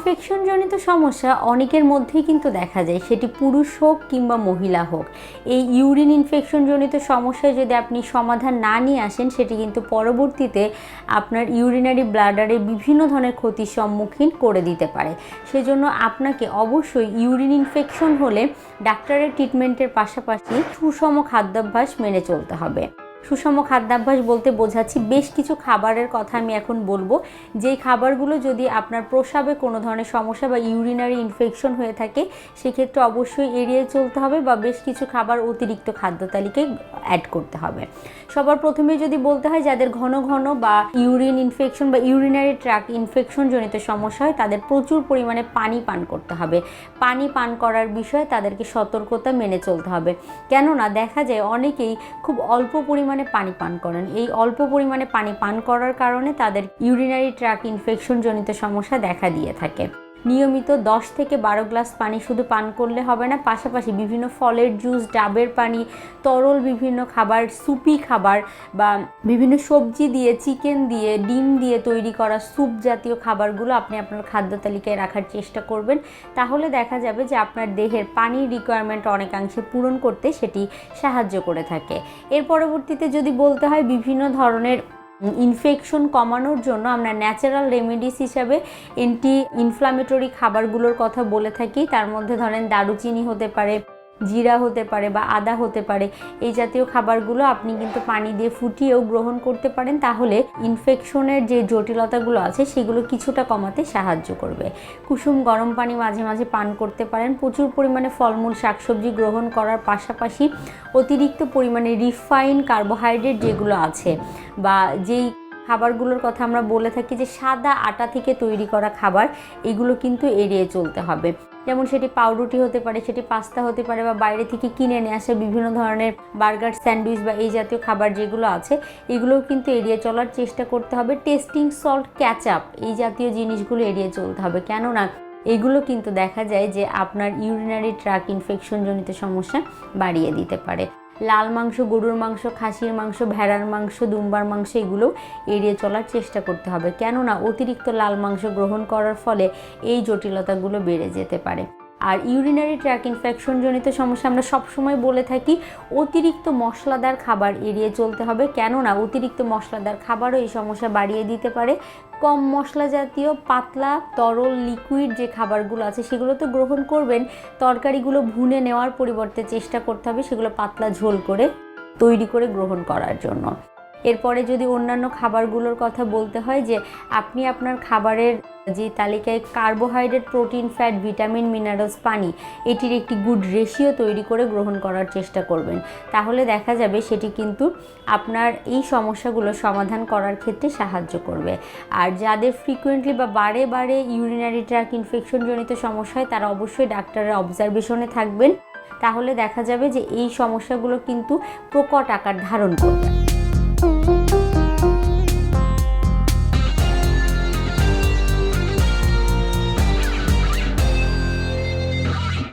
ইনফেকশনজনিত সমস্যা অনেকের মধ্যেই কিন্তু দেখা যায়, সেটি পুরুষ হোক কিংবা মহিলা হোক। এই ইউরিন ইনফেকশনজনিত সমস্যায় যদি আপনি সমাধান না নিয়ে আসেন, সেটি কিন্তু পরবর্তীতে আপনার ইউরিনারি ব্লাডারে বিভিন্ন ধরনের ক্ষতির সম্মুখীন করে দিতে পারে। সেজন্য আপনাকে অবশ্যই ইউরিন ইনফেকশন হলে ডাক্তারের ট্রিটমেন্টের পাশাপাশি সুষম খাদ্যাভ্যাস মেনে চলতে হবে। সুষম খাদ্যাভ্যাস বলতে বোঝাচ্ছি বেশ কিছু খাবারের কথা আমি এখন বলবো, যেই খাবারগুলো যদি আপনার প্রস্রাবে কোনো ধরনের সমস্যা বা ইউরিনারি ইনফেকশন হয়ে থাকে সেক্ষেত্রে অবশ্যই এড়িয়ে চলতে হবে বা বেশ কিছু খাবার অতিরিক্ত খাদ্য তালিকায় অ্যাড করতে হবে। সবার প্রথমে যদি বলতে হয়, যাদের ঘন ঘন বা ইউরিন ইনফেকশন বা ইউরিনারি ট্র্যাক্ট ইনফেকশন জনিত সমস্যা হয় তাদের প্রচুর পরিমাণে পানি পান করতে হবে। পানি পান করার বিষয়ে তাদেরকে সতর্কতা মেনে চলতে হবে, কেননা দেখা যায় অনেকেই খুব অল্প পরিমাণে পানি পান করেন। এই অল্প পরিমাণে পানি পান করার কারণে তাদের ইউরিনারি ট্র্যাক্ট ইনফেকশন জনিত সমস্যা দেখা দিয়ে থাকে। নিয়মিত 10 থেকে 12 গ্লাস পানি শুধু পান করলে হবে না, পাশাপাশি বিভিন্ন ফলের জুস, ডাবের পানি, তরল বিভিন্ন খাবার, সুপি খাবার বা বিভিন্ন সবজি দিয়ে, চিকেন দিয়ে, ডিম দিয়ে তৈরি করা স্যুপ জাতীয় খাবারগুলো আপনি আপনার খাদ্য তালিকায় রাখার চেষ্টা করবেন। তাহলে দেখা যাবে যে আপনার দেহের পানির রিকোয়ারমেন্ট অনেকাংশে পূরণ করতে সেটি সাহায্য করে থাকে। এর পরবর্তীতে যদি বলতে হয়, বিভিন্ন ধরনের ইনফেকশন কমানোর জন্য আমরা ন্যাচারাল রেমেডিস হিসাবে অ্যান্টি ইনফ্লামেটরি খাবারগুলোর কথা বলে থাকি। তার মধ্যে ধরেন দারুচিনি হতে পারে, জিরা হতে পারে বা আদা হতে পারে। এই জাতীয় খাবারগুলো আপনি কিন্তু পানি দিয়ে ফুটিয়েও গ্রহণ করতে পারেন, তাহলে ইনফেকশনের যে জটিলতাগুলো আছে সেগুলো কিছুটা কমাতে সাহায্য করবে। কুসুম গরম পানি মাঝে মাঝে পান করতে পারেন। প্রচুর পরিমাণে ফলমূল, শাকসবজি গ্রহণ করার পাশাপাশি অতিরিক্ত পরিমাণে রিফাইন কার্বোহাইড্রেট যেগুলো আছে বা যেই খাবারগুলোর কথা আমরা বলে থাকি যে সাদা আটা থেকে তৈরি করা খাবার, এগুলো কিন্তু এড়িয়ে চলতে হবে। যেমন সেটি পাউরুটি হতে পারে, সেটি পাস্তা হতে পারে বা বাইরে থেকে কিনে নিয়ে আসে বিভিন্ন ধরনের বার্গার, স্যান্ডউইচ বা এই জাতীয় খাবার যেগুলো আছে এগুলোও কিন্তু এড়িয়ে চলার চেষ্টা করতে হবে। টেস্টিং সল্ট, ক্যাচআপ এই জাতীয় জিনিসগুলো এড়িয়ে চলতে হবে, কেননা এগুলো কিন্তু দেখা যায় যে আপনার ইউরিনারি ট্র্যাক্ট ইনফেকশন জনিত সমস্যা বাড়িয়ে দিতে পারে। লাল মাংস, গরুর মাংস, খাসির মাংস, ভেড়ার মাংস, দুম্বার মাংস এগুলো এড়িয়ে চলার চেষ্টা করতে হবে, কেননা অতিরিক্ত লাল মাংস গ্রহণ করার ফলে এই জটিলতাগুলো বেড়ে যেতে পারে। আর ইউরিনারি ট্র্যাক্ট ইনফেকশন জনিত সমস্যা আমরা সবসময় বলে থাকি অতিরিক্ত মশলাদার খাবার এড়িয়ে চলতে হবে, কেননা অতিরিক্ত মশলাদার খাবারও এই সমস্যা বাড়িয়ে দিতে পারে। কম মশলা জাতীয় পাতলা তরল লিকুইড যে খাবারগুলো আছে সেগুলো তো গ্রহণ করবেন, তরকারিগুলো ভুনে নেওয়ার পরিবর্তে চেষ্টা করতে হবে সেগুলো পাতলা ঝোল করে তৈরি করে গ্রহণ করার জন্য। এরপরে যদি অন্যান্য খাবারগুলোর কথা বলতে হয়, যে আপনি আপনার খাবারের যে তালিকায় carbohydrate, protein, fat, vitamin, minerals, পানি এটির একটি গুড রেশিও তৈরি করে গ্রহণ করার চেষ্টা করবেন, তাহলে দেখা যাবে সেটি কিন্তু আপনার এই সমস্যাগুলো সমাধান করার ক্ষেত্রে সাহায্য করবে। আর যাদের ফ্রিকুয়েন্টলি বা বারে বারে ইউরিনারি ট্র্যাক্ট ইনফেকশন জনিত সমস্যা হয় তারা অবশ্যই ডাক্তারের অবজারভেশনে থাকবেন, তাহলে দেখা যাবে যে এই সমস্যাগুলো কিন্তু প্রকট আকার ধারণ করবে।